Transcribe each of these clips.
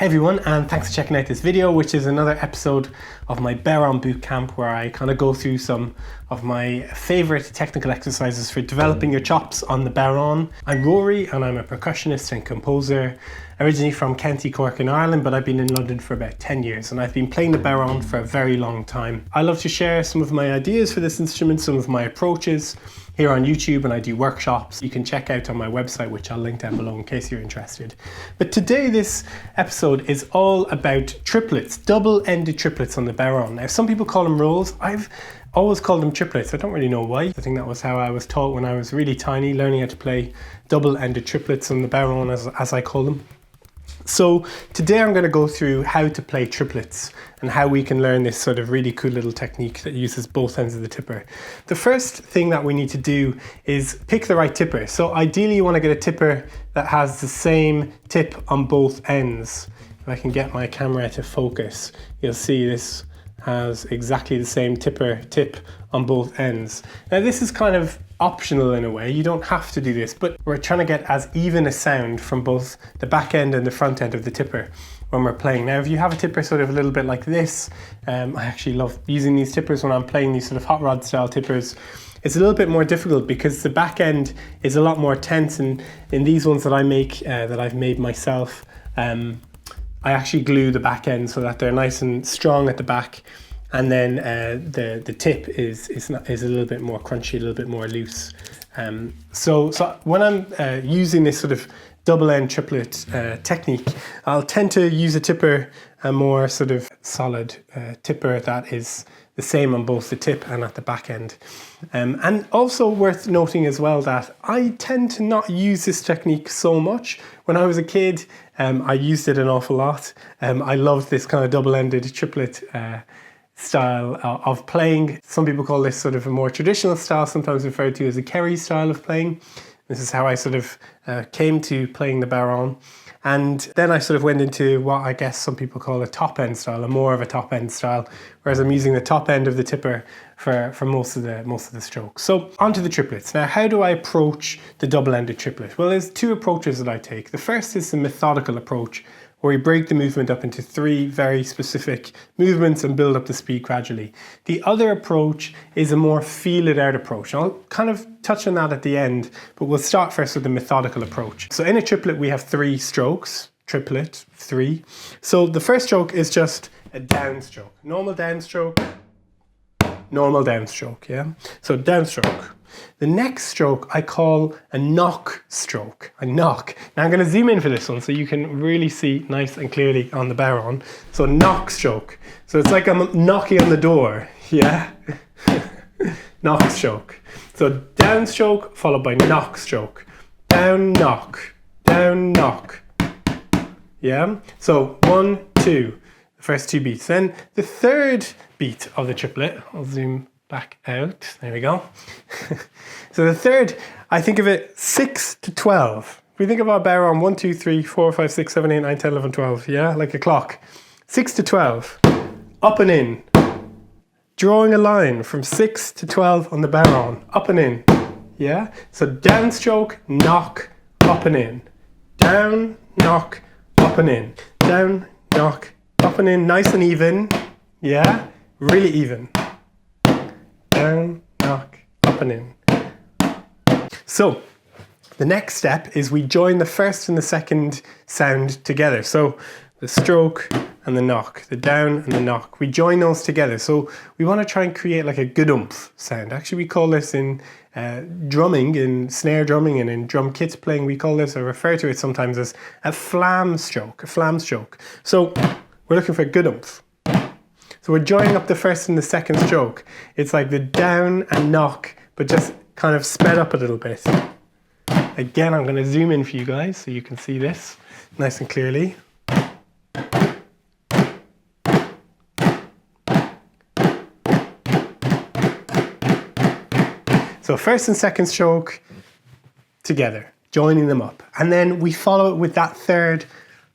Hey everyone, and thanks for checking out this video, which is another episode of my Bodhrán bootcamp where I kind of go through some of my favorite technical exercises for developing your chops on the Bodhrán. I'm Ruairi and I'm a percussionist and composer, originally from County Cork in Ireland, but I've been in London for about 10 years and I've been playing the Bodhrán for a very long time. I love to share some of my ideas for this instrument, some of my approaches here on YouTube, and I do workshops you can check out on my website, which I'll link down below in case you're interested. But today this episode is all about triplets, double-ended triplets on the Bodhrán. Now some people call them rolls. I've always called them triplets. I don't really know why. I think that was how I was taught when I was really tiny, learning how to play double-ended triplets on the Bodhrán, as I call them. So today I'm going to go through how to play triplets and how we can learn this sort of really cool little technique that uses both ends of the tipper. The first thing that we need to do is pick the right tipper. So ideally you want to get a tipper that has the same tip on both ends. If I can get my camera to focus, you'll see this has exactly the same tip on both ends. Now this is kind of optional in a way, you don't have to do this, but we're trying to get as even a sound from both the back end and the front end of the tipper when we're playing. Now if you have a tipper sort of a little bit like this, I actually love using these tippers when I'm playing these sort of hot rod style tippers. It's a little bit more difficult because the back end is a lot more tense, and in these ones that I make, that I've made myself, I actually glue the back end so that they're nice and strong at the back, and then the tip is a little bit more crunchy, a little bit more loose. So when I'm using this sort of double end triplet technique, I'll tend to use a tipper, a more sort of solid tipper that is the same on both the tip and at the back end. And also worth noting as well that I tend to not use this technique so much. When I was a kid, I used it an awful lot. I loved this kind of double-ended triplet style of playing. Some people call this sort of a more traditional style, sometimes referred to as a Kerry style of playing. This is how I sort of came to playing the Bodhrán. And then I sort of went into what I guess some people call a top end style, or more of a top end style, whereas I'm using the top end of the tipper for most of the strokes. So onto the triplets. Now, how do I approach the double-ended triplet? Well, there's two approaches that I take. The first is the methodical approach, where we break the movement up into three very specific movements and build up the speed gradually. The other approach is a more feel-it-out approach. I'll kind of touch on that at the end, but we'll start first with the methodical approach. So in a triplet, we have 3 strokes, triplet, 3. So the first stroke is just a downstroke, normal downstroke, yeah? So downstroke. The next stroke I call a knock stroke, a knock. Now I'm going to zoom in for this one so you can really see nice and clearly on the Bodhrán. So knock stroke. So it's like I'm knocking on the door, yeah? Knock stroke. So down stroke followed by knock stroke. Down, knock, yeah? So 1, 2, the first 2 beats. Then the third beat of the triplet, I'll zoom back out, there we go. So the third, I think of it 6 to 12. If we think of our Bodhrán, 1, 2, 3, 4, 5, 6, 7, 8, 9, 10, 11, 12, yeah, like a clock. 6 to 12, up and in. Drawing a line from 6 to 12 on the Bodhrán, up and in, yeah? So downstroke, knock, up and in. Down, knock, up and in. Down, knock, up and in, nice and even, yeah? Really even. Down, knock, up and in. So the next step is we join the first and the second sound together. So the stroke and the knock, the down and the knock, we join those together. So we want to try and create like a good-umph sound. Actually, we call this in drumming, in snare drumming and in drum kit playing, we call this, or refer to it sometimes as a flam stroke, So we're looking for a good-umph. So we're joining up the first and the second stroke. It's like the down and knock, but just kind of sped up a little bit. Again, I'm going to zoom in for you guys so you can see this nice and clearly. So first and second stroke together, joining them up. And then we follow it with that third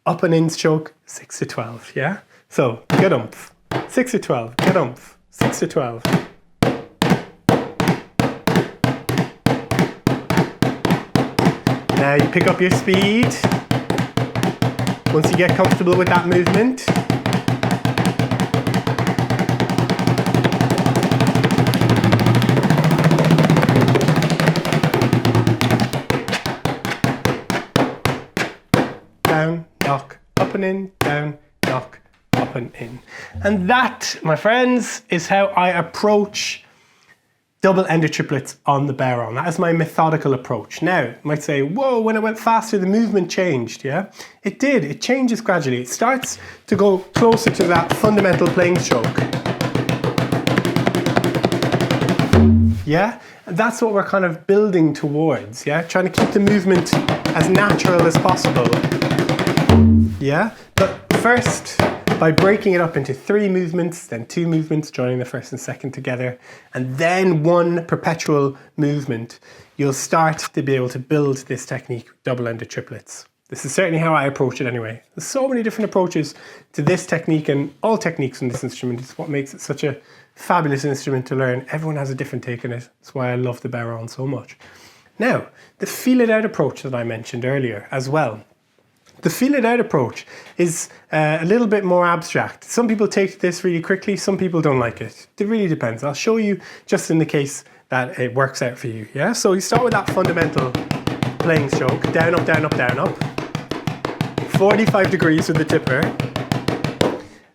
up and in stroke, 6 to 12, yeah? So, good-umph. 6 to 12, good-umph, 6 to 12. Now you pick up your speed. Once you get comfortable with that movement, down, knock, up and in, down, knock, up and in. And that, my friends, is how I approach double-ended triplets on the bodhrán. That is my methodical approach. Now, you might say, whoa, when it went faster, the movement changed, yeah? It did, it changes gradually. It starts to go closer to that fundamental playing stroke. Yeah? And that's what we're kind of building towards, yeah? Trying to keep the movement as natural as possible. Yeah? But first, by breaking it up into 3 movements, then 2 movements, joining the first and second together, and then 1 perpetual movement, you'll start to be able to build this technique, double-ended triplets. This is certainly how I approach it anyway. There's so many different approaches to this technique, and all techniques in this instrument is what makes it such a fabulous instrument to learn. Everyone has a different take on it. That's why I love the bodhrán so much. Now, the feel-it-out approach that I mentioned earlier as well. The feel-it-out approach is a little bit more abstract. Some people take this really quickly, some people don't like it. It really depends. I'll show you just in the case that it works out for you. Yeah. So you start with that fundamental playing stroke, down, up, down, up, down, up. 45 degrees with the tipper.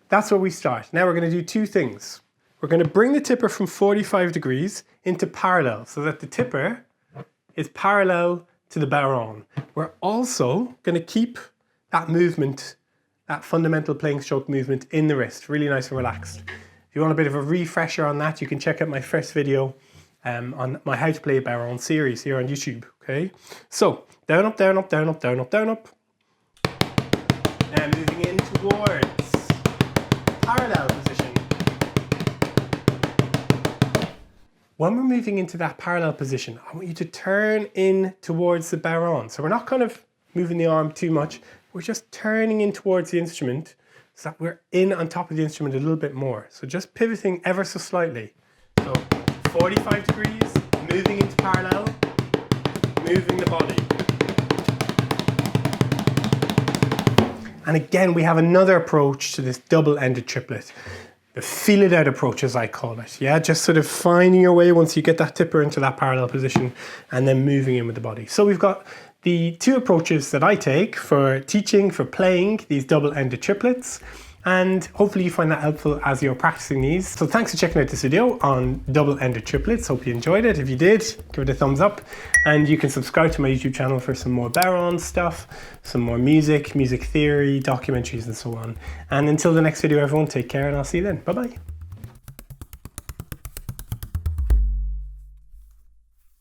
That's where we start. Now we're going to do 2 things. We're going to bring the tipper from 45 degrees into parallel so that the tipper is parallel to the bodhrán. We're also going to keep that movement, that fundamental playing stroke movement in the wrist, really nice and relaxed. If you want a bit of a refresher on that, you can check out my first video on my How to Play bodhrán series here on YouTube, okay? So, down, up, down, up, down, up, down, up, down, up. Now moving in towards parallel position. When we're moving into that parallel position, I want you to turn in towards the bodhrán. So we're not kind of moving the arm too much. We're just turning in towards the instrument so that we're in on top of the instrument a little bit more. So just pivoting ever so slightly. So 45 degrees, moving into parallel, moving the body. And again, we have another approach to this double-ended triplet. The feel-it-out approach, as I call it. Yeah, just sort of finding your way once you get that tipper into that parallel position and then moving in with the body. So we've got the 2 approaches that I take for teaching, for playing these double-ended triplets. And hopefully you find that helpful as you're practicing these. So thanks for checking out this video on double-ended triplets. Hope you enjoyed it. If you did, give it a thumbs up. And you can subscribe to my YouTube channel for some more bodhrán stuff, some more music, music theory, documentaries and so on. And until the next video, everyone, take care and I'll see you then. Bye-bye.